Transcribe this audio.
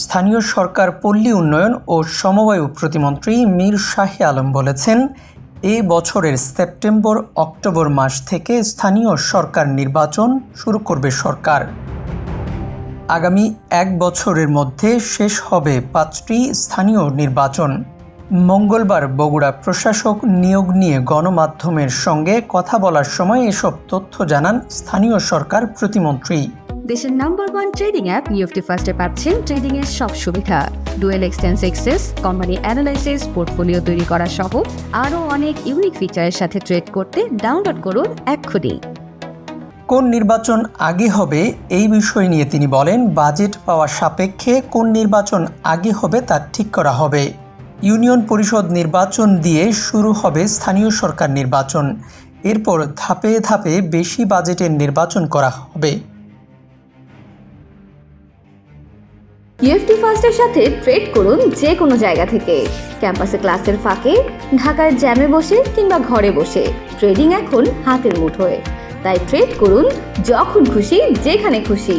স্থানীয় সরকার, পল্লী উন্নয়ন ও সমবায় প্রতিমন্ত্রী মীর শাহে আলম বলেছেন, এ বছরের সেপ্টেম্বর-অক্টোবর মাস থেকে স্থানীয় সরকার নির্বাচন শুরু করবে সরকার। আগামী 1 বছরের মধ্যে শেষ হবে 5টি স্থানীয় নির্বাচন। মঙ্গলবার বগুড়া প্রশাসক নিয়োগ নিয়ে গণমাধ্যমের সঙ্গে কথা বলার সময় এসব তথ্য জানান স্থানীয় সরকার প্রতিমন্ত্রী। দেশের নাম্বার 1 ট্রেডিং অ্যাপ নিফটি ফার্স্টে পাচ্ছেন ট্রেডিং এর সব সুবিধা, dual exchange access, company analysis, portfolio তৈরি করা সহ আরও অনেক ইউনিক ফিচারের সাথে ট্রেড করতে ডাউনলোড করুন এক্ষুনি। কোন নির্বাচন আগে হবে এই বিষয় নিয়ে তিনি বলেন, বাজেট পাওয়া সাপেক্ষে কোন নির্বাচন আগে হবে তা ঠিক করা হবে। ইউনিয়ন পরিষদ নির্বাচন দিয়ে শুরু হবে স্থানীয় সরকার নির্বাচন, এরপর ধাপে ধাপে বেশি বাজেটের নির্বাচন করা হবে। নিফটি ফার্স্টের সাথে ট্রেড করুন যে কোনো জায়গা থেকে, ক্যাম্পাসে ক্লাসের ফাঁকে, ঢাকার জ্যামে বসে কিংবা ঘরে বসে। ট্রেডিং এখন হাতের মুঠোয়, তাই ট্রেড করুন যখন খুশি, যেখানে খুশি।